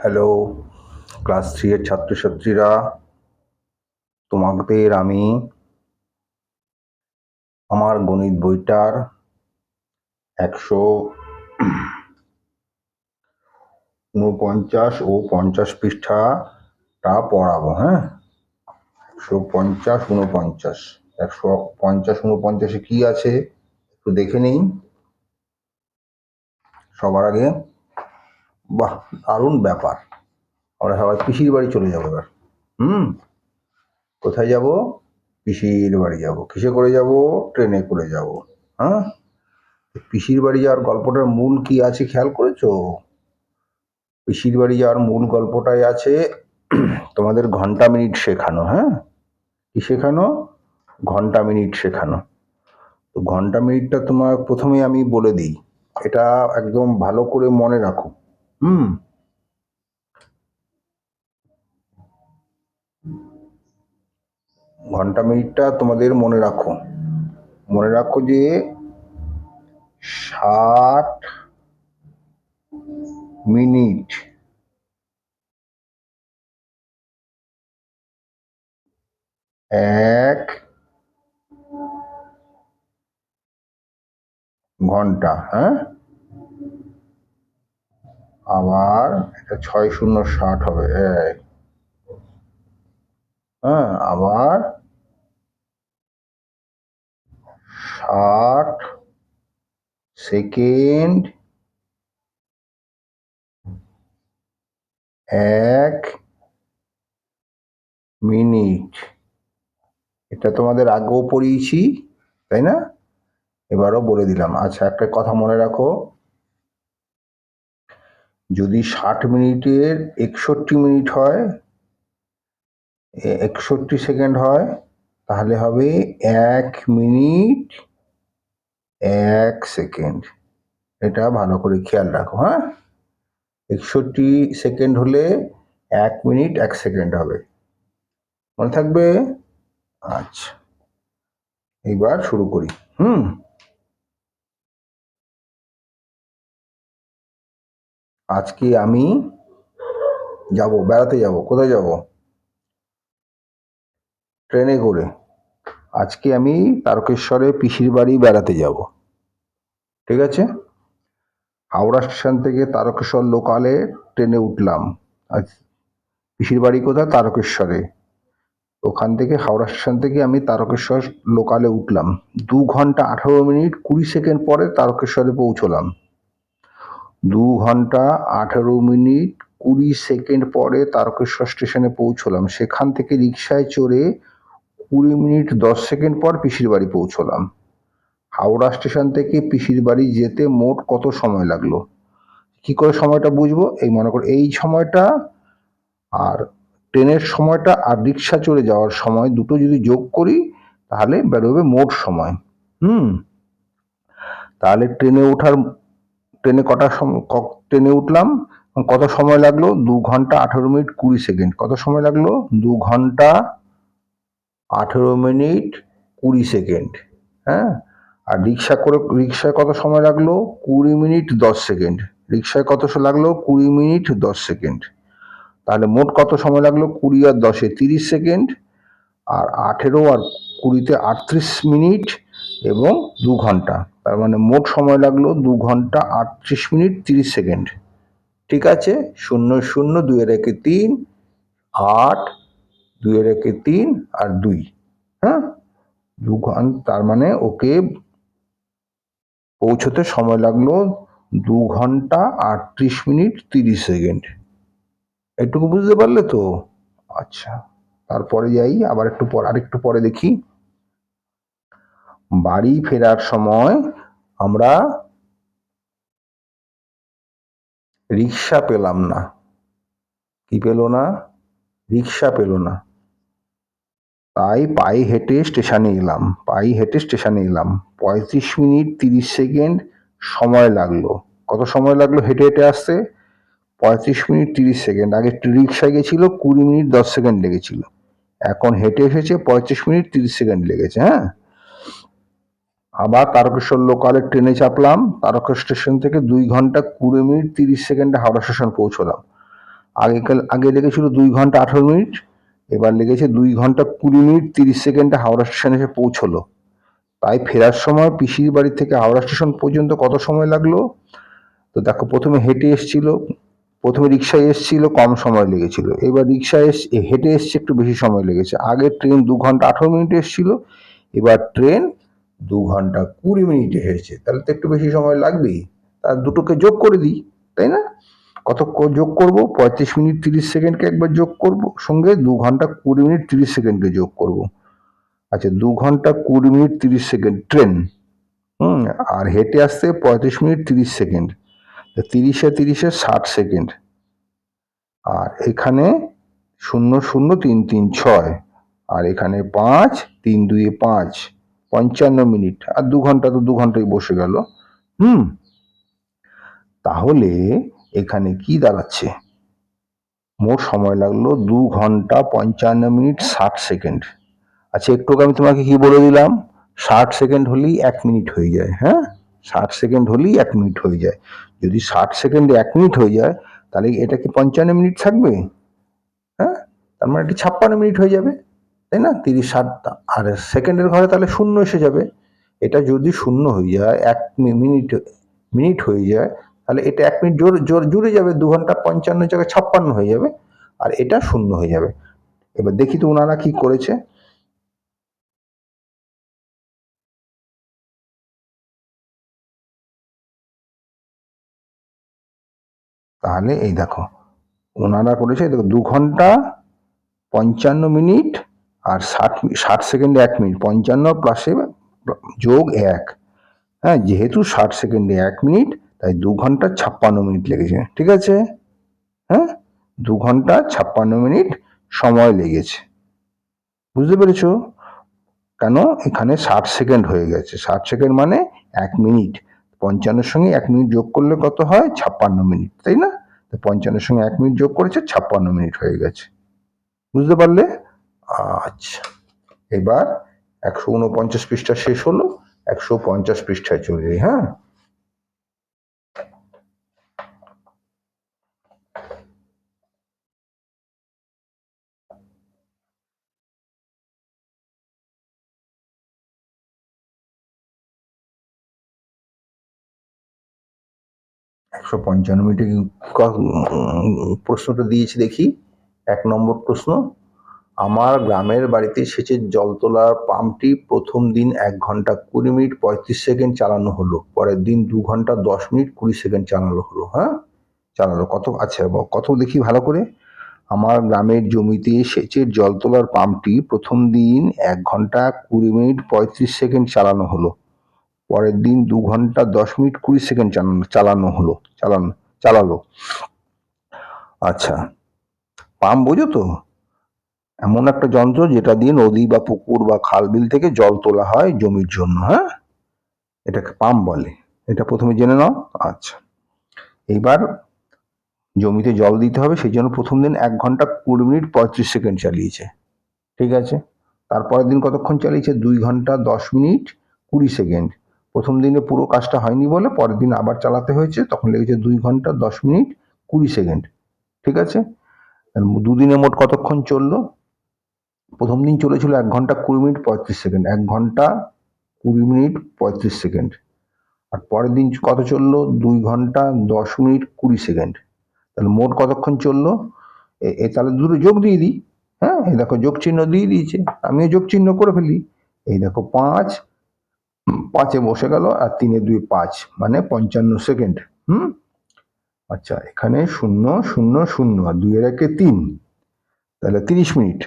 Hello class 3 এর ছাত্রছাত্রীরা, তোমাদের আমি আমার গণিত বইটার 149 ও 50 পৃষ্ঠাটা পড়াবো। হ্যাঁ, 150, 49, 150, 49-এ কি আছে একটু দেখে নিই সবার আগে। বাহ, দারুণ ব্যাপার। আমরা সবাই পিসির বাড়ি চলে যাবো এবার। কোথায় যাব? পিসির বাড়ি যাব। কিসে করে যাব? ট্রেনে করে যাব। হ্যাঁ, পিসির বাড়ি যাওয়ার গল্পটার মূল কি আছে খেয়াল করেছো? পিসির বাড়ি যাওয়ার মূল গল্পটাই আছে তোমাদের ঘন্টা মিনিট শেখানো। হ্যাঁ, কি শেখানো? ঘন্টা মিনিট শেখানো। তো ঘন্টা মিনিটটা তোমার প্রথমে আমি বলে দিই, এটা একদম ভালো করে মনে রাখো। ঘন্টা মিনিটটা তোমাদের মনে রাখো। মনে রাখো যে 60 মিনিট এক ঘন্টা। হ্যাঁ, আবার এটা 6×0=60 হবে। হ্যাঁ, আবার 60 সেকেন্ড এক মিনিট। এটা তোমাদের আগেও পড়িয়েছি, তাই না? এবারও বলে দিলাম। আচ্ছা, একটা কথা মনে রাখো, যদি 60 মিনিটের 61 মিনিট হয়, 61 সেকেন্ড হয়, তাহলে হবে 1 মিনিট 1 সেকেন্ড। এটা ভালো করে খেয়াল রাখো। হ্যাঁ, 61 সেকেন্ড হলে 1 মিনিট 1 সেকেন্ড হবে। মনে থাকবে? আচ্ছা, এইবার শুরু করি। আজকে আমি যাব, বেড়াতে যাব। কোথায় যাব? ট্রেনে করে। আজকে আমি তারকেশ্বরে পিসির বাড়ি বেড়াতে যাব। ঠিক আছে? হাওড়া স্টেশন থেকে তারকেশ্বর লোকালে ট্রেনে উঠলাম। আজ পিসির বাড়ি কোথায়? তারকেশ্বরে। ওখান থেকে হাওড়া স্টেশন থেকে আমি তারকেশ্বর লোকালে উঠলাম। 2 ঘন্টা 18 মিনিট 20 সেকেন্ড পরে তারকেশ্বরে পৌঁছলাম। 2 ঘন্টা 18 মিনিট 20 সেকেন্ড পরে তারকেশ্বর স্টেশনে পৌঁছলাম। সেখান থেকে রিক্সায় চড়ে 20 মিনিট 10 সেকেন্ড পর পিসির বাড়ি পৌঁছলাম। হাওড়া স্টেশন থেকে পিসির বাড়ি যেতে মোট কত সময় লাগলো? কি করে সময়টা বুঝবো? এই মনে করো, এই সময়টা আর ট্রেনের সময়টা আর রিক্সা চড়ে যাওয়ার সময় দুটো যদি যোগ করি তাহলে বেরোবে মোট সময়। তাহলে ট্রেনে ট্রেনে উঠলাম, কত সময় লাগলো? 2 ঘন্টা 18 মিনিট 20 সেকেন্ড। কত সময় লাগলো? 2 ঘন্টা 18 মিনিট 20 সেকেন্ড। হ্যাঁ, আর রিক্সায় কত সময় লাগলো? 20 মিনিট 10 সেকেন্ড। রিক্সায় কত লাগলো? 20 মিনিট 10 সেকেন্ড। তাহলে মোট কত সময় লাগলো? 20 আর 10-এ 30 সেকেন্ড, আর 18 আর 20-তে 38 মিনিট এবং 2 ঘন্টা। তার মানে মোট সময় লাগলো 2 ঘন্টা 38 মিনিট 30 সেকেন্ড। ঠিক আছে? 0 0 2 এর একে 3, 8 2 এর একে 3 আর 2। হ্যাঁ, 2 ঘন্টা, তার মানে ওকে পৌঁছতে সময় লাগলো 2 ঘন্টা 38 মিনিট 30 সেকেন্ড। এটুকু বুঝতে পারলে তো? আচ্ছা, তারপরে যাই, আরেকটু পরে দেখি। বাড়ি ফেরার সময় আমরা রিক্সা পেলাম না। কি পেল না? রিক্সা পেল না। তাই পায়ে হেঁটে স্টেশনে এলাম। 35 মিনিট 30 সেকেন্ড সময় লাগলো। কত সময় লাগলো হেঁটে হেঁটে আসতে? 35 মিনিট 30 সেকেন্ড। আগে রিক্সায় গেছিল 20 মিনিট 10 সেকেন্ড লেগেছিল, এখন হেঁটে এসেছে 35 মিনিট 30 সেকেন্ড লেগেছে। হ্যাঁ, আবার তারকেশ্বর লোকালে ট্রেনে চাপলাম। তারকেশ্বর স্টেশন থেকে 2 ঘন্টা 20 মিনিট 30 সেকেন্ডে হাওড়া স্টেশন পৌঁছলাম। আগে লেগেছিল 2 ঘন্টা 18 মিনিট, এবার লেগেছে 2 ঘন্টা 20 মিনিট 30 সেকেন্ডে হাওড়া স্টেশনে এসে পৌঁছলো। তাই ফেরার সময় পিসির বাড়ি থেকে হাওড়া স্টেশন পর্যন্ত কত সময় লাগলো? তো দেখো, প্রথমে হেঁটে এসছিল, প্রথমে রিক্সায় এসছিল, কম সময় লেগেছিল। এবার রিক্সায় হেঁটে এসছে, একটু বেশি সময় লেগেছে। আগে ট্রেন 2 ঘন্টা 18 মিনিটে এসছিল, এবার ট্রেন 2 ঘন্টা 20 মিনিটে এসেছে, তাহলে তো একটু বেশি সময় লাগবেই। তার দুটোকে যোগ করে দিই, তাই না? কত যোগ করব? 35 মিনিট 30 সেকেন্ডকে একবার যোগ করব, সঙ্গে 2 ঘন্টা 20 মিনিট 30 সেকেন্ডকে যোগ করব। আচ্ছা, 2 ঘন্টা 20 মিনিট 30 সেকেন্ড ট্রেন, আর হেঁটে আসতে 35 মিনিট 30 সেকেন্ড, 30-এ 60 সেকেন্ড। আর এখানে 0-0-3-3-6, আর এখানে 5, 3-2-5, 55 মিনিট, আর 2 ঘন্টা তো 2 ঘন্টাই বসে গেল। তাহলে এখানে কি দাঁড়াচ্ছে? মোট সময় লাগলো 2 ঘন্টা 55 মিনিট 60 সেকেন্ড। আচ্ছা, একটু আমি তোমাকে কি বলে দিলাম? 60 সেকেন্ড হলেই 1 মিনিট হয়ে যায়। হ্যাঁ, 60 সেকেন্ড হলেই 1 মিনিট হয়ে যায়। যদি 60 সেকেন্ডে 1 মিনিট হয়ে যায়, তাহলে এটা কি 55 মিনিট থাকবে? হ্যাঁ, তার মানে এটি 56 মিনিট হয়ে যাবে, তাই না? 30-60 আর সেকেন্ডের ঘরে তাহলে শূন্য এসে যাবে। এটা যদি শূন্য হয়ে যায়, 1 মিনিট হয়ে যায়, তাহলে এটা 1 মিনিট জুড়ে যাবে, 2 ঘন্টা 55 জায়গায় 56 হয়ে যাবে, আর এটা শূন্য হয়ে যাবে। এবার দেখি তো ওনারা কি করেছে। তাহলে এই দেখো, ওনারা করেছে, দেখো 2 ঘন্টা 55 মিনিট আর 60 সেকেন্ডে 1 মিনিট, 55 প্লাসে যোগ 1। হ্যাঁ, যেহেতু 60 সেকেন্ডে 1 মিনিট, তাই 2 ঘন্টা 56 মিনিট লেগেছে। ঠিক আছে? হ্যাঁ, 2 ঘন্টা 56 মিনিট সময় লেগেছে। বুঝতে পেরেছো? কেন? এখানে 60 সেকেন্ড হয়ে গেছে। 60 সেকেন্ড মানে 1 মিনিট। 55-এর সঙ্গে 1 মিনিট যোগ করলে কত হয়? 56 মিনিট, তাই না? 55-এর সঙ্গে 1 মিনিট যোগ করেছে, 56 মিনিট হয়ে গেছে। বুঝতে পারলে? আচ্ছা, এবার 149 পৃষ্ঠা শেষ হলো, 150 পৃষ্ঠায় চলে যাই। হ্যাঁ, একশো 55 মিনিটে প্রশ্নটা দিয়েছি, দেখি। 1 নম্বর প্রশ্ন, আমার গ্রামের বাড়িতে সেচের জল তোলার পাম্পটি প্রথম দিন 1 ঘন্টা 20 মিনিট 35 সেকেন্ড চালানো হলো, পরের দিন 2 ঘন্টা 10 মিনিট 20 সেকেন্ড চালানো হলো। হ্যাঁ, চালালো কত? আচ্ছা, কত দেখি ভালো করে। আমার গ্রামের জমিতে সেচের জল তোলার পাম্পটি প্রথম দিন 1 ঘন্টা 20 মিনিট 35 সেকেন্ড চালানো হলো, পরের দিন 2 ঘন্টা 10 মিনিট 20 সেকেন্ড চালালো। আচ্ছা, পাম্প বোঝো তো? এমন একটা যন্ত্র যেটা দিয়ে নদী বা পুকুর বা খাল বিল থেকে জল তোলা হয় জমির জন্য। হ্যাঁ, এটাকে পাম্প বলে। এটা প্রথমে জেনে নাও। আচ্ছা, এইবার জমিতে জল দিতে হবে, সেই জন্য প্রথম দিন 1 ঘন্টা 20 মিনিট 35 সেকেন্ড চালিয়েছে। ঠিক আছে, তারপরের দিন কতক্ষণ চালিয়েছে? 2 ঘন্টা 10 মিনিট 20 সেকেন্ড। প্রথম দিনে পুরো কাজটা হয়নি বলে পরের দিন আবার চালাতে হয়েছে, তখন লেগেছে 2 ঘন্টা 10 মিনিট 20 সেকেন্ড। ঠিক আছে, দুদিনে মোট কতক্ষণ চললো? প্রথম দিন চলেছিল 1 ঘন্টা 20 মিনিট 35 সেকেন্ড, 1 ঘন্টা 20 মিনিট 35 সেকেন্ড। আর পরের দিন কত চললো? 2 ঘন্টা 10 মিনিট 20 সেকেন্ড। তাহলে মোট কতক্ষণ চললো? তাহলে দুটো যোগ দিয়ে দিই। হ্যাঁ, এই দেখো যোগ চিহ্ন দিয়ে দিয়েছে, আমিও যোগ চিহ্ন করে ফেলি। এই দেখো 5, 5-এ বসে গেল, আর 3-এ 2-5, মানে 55 সেকেন্ড। আচ্ছা, এখানে 0-0-0, আর 2-এর-1-3, তাহলে 30 মিনিট,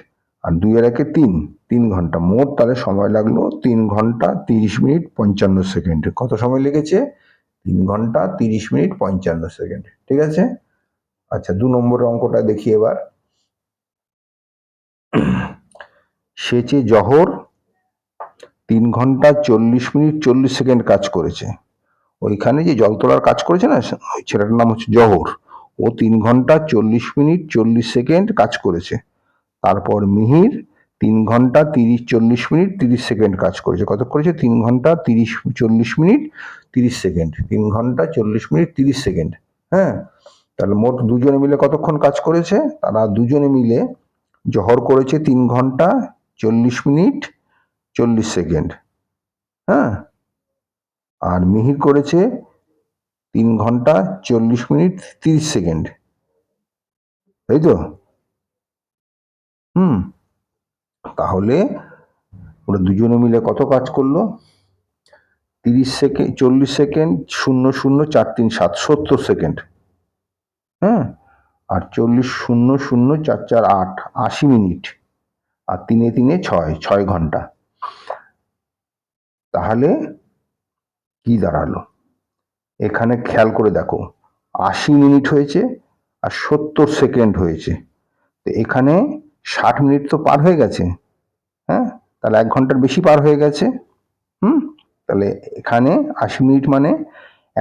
আর 2-এর-1-3, 3 ঘন্টা। মোট তাহলে সময় লাগলো 3 ঘন্টা 30 মিনিট 55 সেকেন্ড। কত সময় লেগেছে? 3 ঘন্টা 30 মিনিট 55 সেকেন্ড। ঠিক আছে? আচ্ছা, 2 নম্বরের অঙ্কটা দেখি এবার। সেচে জহর 3 ঘন্টা 40 মিনিট 40 সেকেন্ড কাজ করেছে। ওইখানে যে জল তোলার কাজ করেছে না, ছেলেটার নাম হচ্ছে জহর, ও 3 ঘন্টা 40 মিনিট 40 সেকেন্ড কাজ করেছে। তারপর মিহির 3 ঘন্টা 30-40 মিনিট 30 সেকেন্ড কাজ করেছে। কত করেছে? 3 ঘন্টা 30-40 মিনিট 30 সেকেন্ড। 3 ঘন্টা 40 মিনিট 30 সেকেন্ড। হ্যাঁ, তাহলে মোট দুজনে মিলে কতক্ষণ কাজ করেছে? তারা দুজনে মিলে জহর করেছে 3 ঘন্টা 40 মিনিট 40 সেকেন্ড। হ্যাঁ, আর মিহির করেছে 3 ঘন্টা 40 মিনিট 30 সেকেন্ড, তাই তো? তাহলে ওরা দুজনে মিলে কত কাজ করলো? 30 সেকেন্ড 40 সেকেন্ড 0.0437 70 সেকেন্ড। হ্যাঁ, আর 40 0.0448 80 মিনিট, আর 3 এ 3 6 ঘন্টা। তাহলে কি দাঁড়ালো? এখানে খেয়াল করে দেখো, 80 মিনিট হয়েছে আর 70 সেকেন্ড হয়েছে। তো এখানে 60 মিনিট তো পার হয়ে গেছে। হ্যাঁ, তাহলে 1 ঘন্টার বেশি পার হয়ে গেছে। তাহলে এখানে 80 মিনিট মানে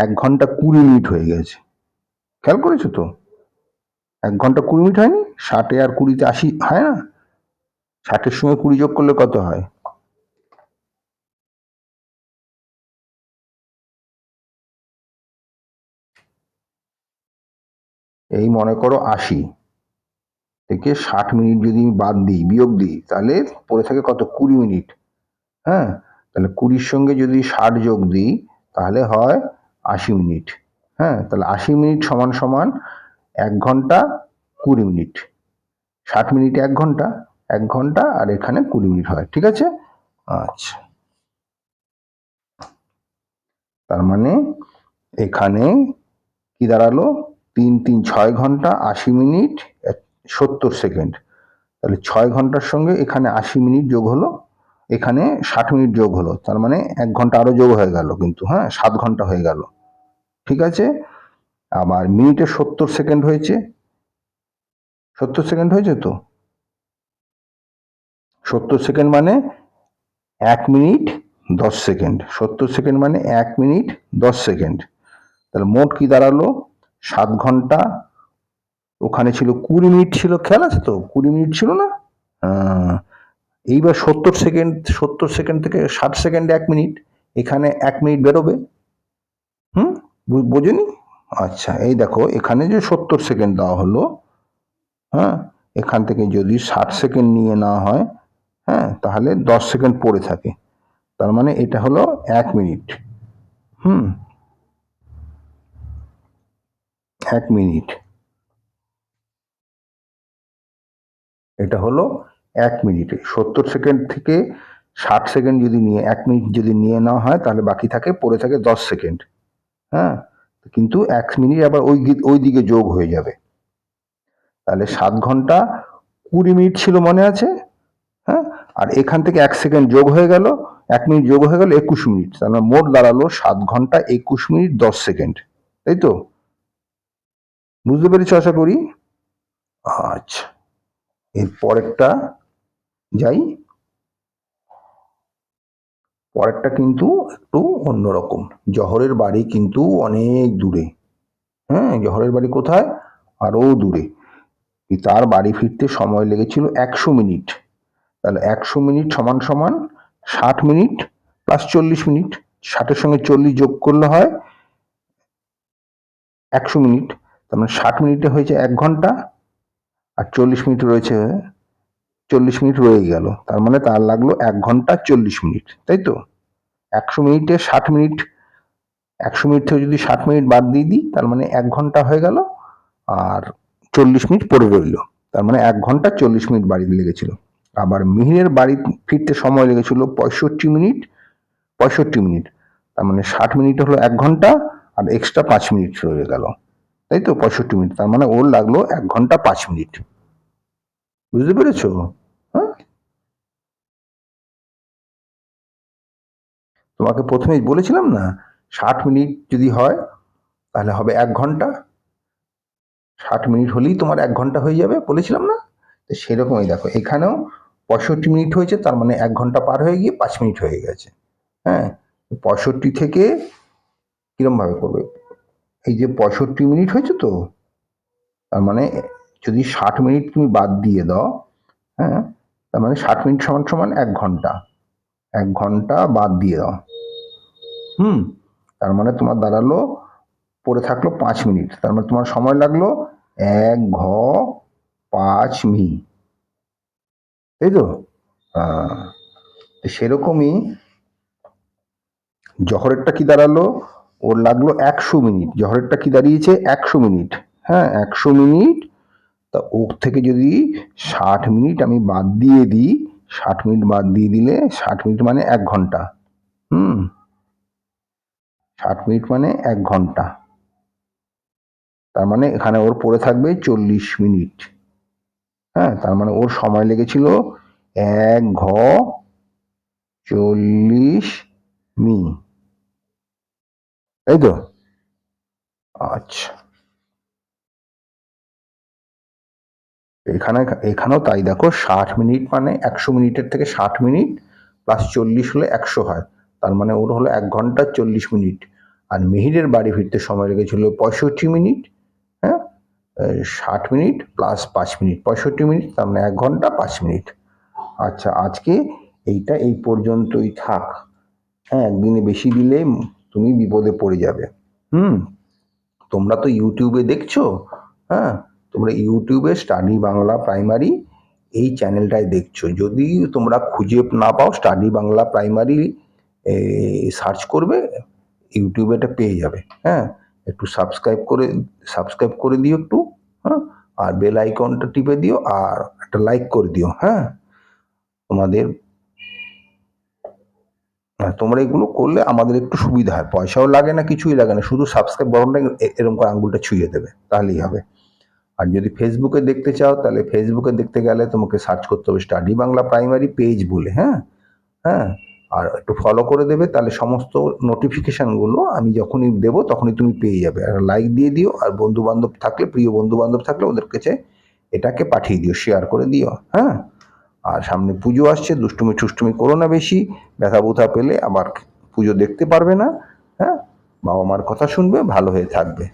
1 ঘন্টা 20 মিনিট হয়ে গেছে। খেয়াল করেছো তো? 1 ঘন্টা 20 মিনিট হয়নি? 60 আর 20 80 হয় না? 60 সঙ্গে 20 যোগ করলে কত হয়? এই মনে করো 80 থেকে 60 মিনিট যদি বাদ দিই, বিয়োগ দিই, তাহলে পড়ে থাকে কত? 20 মিনিট। হ্যাঁ, তাহলে 20 সঙ্গে যদি 60 যোগ দিই তাহলে হয় 80 মিনিট। হ্যাঁ, তাহলে 80 মিনিট সমান সমান 1 ঘন্টা 20 মিনিট। 60 মিনিটে 1 ঘন্টা, 1 ঘন্টা আর এখানে 20 মিনিট হয়। ঠিক আছে? আচ্ছা, তার মানে এখানে কি দাঁড়ালো? 3 3 6 ঘন্টা 80 মিনিট 70 সেকেন্ড। তাহলে 6 ঘন্টার সঙ্গে এখানে 80 মিনিট যোগ হলো, এখানে 60 মিনিট যোগ হলো, তার মানে 1 ঘন্টা আরো যোগ হয়ে গেল কিন্তু। হ্যাঁ, 7 ঘন্টা হয়ে গেল। ঠিক আছে? আবার মিনিটে 70 সেকেন্ড হয়েছে। 70 সেকেন্ড হয়েছে তো? 70 সেকেন্ড মানে 1 মিনিট 10 সেকেন্ড। 70 সেকেন্ড মানে 1 মিনিট 10 সেকেন্ড। তাহলে মোট কি দাঁড়ালো? 7 ঘন্টা, ওখানে ছিল 20 মিনিট ছিল, খেয়াল আছে তো? 20 মিনিট ছিল না? এইবার 70 সেকেন্ড, 70 সেকেন্ড থেকে 60 সেকেন্ডে 1 মিনিট, এখানে 1 মিনিট বেরোবে। বোঝেনি? আচ্ছা, এই দেখো এখানে যে 70 সেকেন্ড দেওয়া হলো, হ্যাঁ, এখান থেকে যদি 60 সেকেন্ড নিয়ে নেওয়া হয়, হ্যাঁ, তাহলে 10 সেকেন্ড পড়ে থাকে। তার মানে এটা হলো 1 মিনিট। 1 মিনিট, এটা হলো 1 মিনিট। 70 সেকেন্ড থেকে 60 সেকেন্ড যদি নিয়ে 1 মিনিট যদি নিয়ে নেওয়া হয় তাহলে বাকি থাকে, পড়ে থাকে 10 সেকেন্ড। হ্যাঁ, কিন্তু 1 মিনিট আবার ওই দিকে যোগ হয়ে যাবে। তাহলে 7 ঘন্টা 20 মিনিট ছিল, মনে আছে? হ্যাঁ, আর এখান থেকে 1 সেকেন্ড যোগ হয়ে গেল, 1 মিনিট যোগ হয়ে গেল 21 মিনিট। তাহলে মোট দাঁড়ালো 7 ঘন্টা 21 মিনিট 10 সেকেন্ড। তাই তো? বুঝতে পেরেছ আশা করি? আচ্ছা, এর পরেরটা যাই। পরেরটা কিন্তু একটু অন্যরকম। জহরের বাড়ি কিন্তু অনেক দূরে। হ্যাঁ, জহরের বাড়ি কোথায়? আরো দূরে। তার বাড়ি ফিরতে সময় লেগেছিল 100 মিনিট। তাহলে 100 মিনিট সমান সমান 60 মিনিট প্লাস 40 মিনিট। 60-এর সঙ্গে 40 যোগ করলে হয় 100 মিনিট। তার মানে 60 মিনিটে হয়েছে 1 ঘন্টা, আর 40 মিনিট রয়েছে, 40 মিনিট রয়ে গেল। তার মানে তার লাগলো 1 ঘন্টা 40 মিনিট, তাই তো? 100 মিনিটে 60 মিনিট, 100 মিনিট থেকে যদি 60 মিনিট বাদ দিয়ে দিই তার মানে 1 ঘন্টা হয়ে গেল, আর 40 মিনিট পড়ে রইল। তার মানে 1 ঘন্টা 40 মিনিট বাড়িতে লেগেছিল। আবার মিহিরের বাড়ি ফিরতে সময় লেগেছিল 65 মিনিট, 65 মিনিট। তার মানে 60 মিনিট হলো 1 ঘন্টা, আর এক্সট্রা 5 মিনিট রয়ে গেল, তাই তো? 65 মিনিট, তার মানে ওর লাগলো 1 ঘন্টা 5 মিনিট। বুঝতে পেরেছো? হ্যাঁ, তোমাকে প্রথমেই বলেছিলাম না, 60 মিনিট যদি হয় তাহলে হবে 1 ঘন্টা, 60 মিনিট হলেই তোমার 1 ঘন্টা হয়ে যাবে, বলেছিলাম না? তো সেরকমই দেখো এখানেও 65 মিনিট হয়েছে, তার মানে 1 ঘন্টা পার হয়ে গিয়ে 5 মিনিট হয়ে গেছে। হ্যাঁ, 65 থেকে কিরম ভাবে করবে? এই যে 65 মিনিট হয়েছে তো, তার মানে যদি 60 মিনিট তুমি বাদ দিয়ে দাও, হ্যাঁ, তার মানে 60 মিনিট সমান সমান 1 ঘন্টা। 1 ঘন্টা বাদ দিয়ে দাও। তার মানে তোমার দাঁড়ালো পড়ে থাকলো 5 মিনিট, তার মানে তোমার সময় লাগলো 1 ঘ 5 মি, তাই তো? সেরকমই জহরেরটা কি দাঁড়ালো, ওর লাগলো 100 মিনিট, জহরেরটা কি দাঁড়িয়েছে 100 মিনিট। হ্যাঁ 100 মিনিট, তা ওর থেকে যদি 60 মিনিট আমি বাদ দিয়ে দিই, 60 মিনিট বাদ দিয়ে দিলে 60 মিনিট মানে 1 ঘন্টা। 60 মিনিট মানে 1 ঘন্টা, তার মানে এখানে ওর পড়ে থাকবে 40 মিনিট। হ্যাঁ তার মানে ওর সময় লেগেছিল 1 ঘ 40 মি, তাই তো? আচ্ছা, এখানেও তাই দেখো, 60 মিনিট মানে 100 মিনিটের থেকে 60 মিনিট প্লাস 40 হলে 100 হয়, তার মানে ওর হলো 1 ঘন্টা 40 মিনিট। আর মিহিরের বাড়ি ফিরতে সময় লেগেছিল 65 মিনিট। হ্যাঁ 60 মিনিট প্লাস 5 মিনিট 65 মিনিট, তার মানে 1 ঘন্টা 5 মিনিট। আচ্ছা আজকে এইটা এই পর্যন্তই থাক। হ্যাঁ একদিনে বেশি দিলে তুমি বিপদে পড়ে যাবে। তোমরা তো ইউটিউবে দেখছো, হ্যাঁ তোমরা ইউটিউবে স্টাডি বাংলা প্রাইমারি এই চ্যানেলটায় দেখছো, যদি তোমরা খুঁজে না পাও স্টাডি বাংলা প্রাইমারি সার্চ করবে, ইউটিউবে এটা পেয়ে যাবে। হ্যাঁ একটু সাবস্ক্রাইব করে দিও একটু, হ্যাঁ আর বেল আইকনটা টিপে দিও আর একটা লাইক করে দিও। হ্যাঁ তোমরা এগুলো করলে আমাদের একটু সুবিধা হয়, পয়সাও লাগে না, কিছুই লাগে না, শুধু সাবস্ক্রাইব বাটনটা এরকম করে আঙ্গুলটা ছুঁয়ে দেবে, তাহলেই হবে। আর যদি ফেসবুকে দেখতে চাও, তাহলে ফেসবুকে দেখতে গেলে তোমাকে সার্চ করতে হবে স্টাডি বাংলা প্রাইমারি পেজ বলে। হ্যাঁ হ্যাঁ আর একটু ফলো করে দেবে, তাহলে সমস্ত নোটিফিকেশানগুলো আমি যখনই দেবো তখনই তুমি পেয়ে যাবে। আর লাইক দিয়ে দিও, আর বন্ধু বান্ধব থাকলে, প্রিয় বন্ধু বান্ধব থাকলে ওদের কাছে এটাকে পাঠিয়ে দিও, শেয়ার করে দিও। হ্যাঁ আর সামনে পুজো আসছে, দুষ্টুমি ঠুষ্টুমি করো না বেশি, ব্যথা বুথা পেলে আবার পুজো দেখতে পারবে না। হ্যাঁ বাবা মার কথা শুনবে, ভালো হয়ে থাকবে।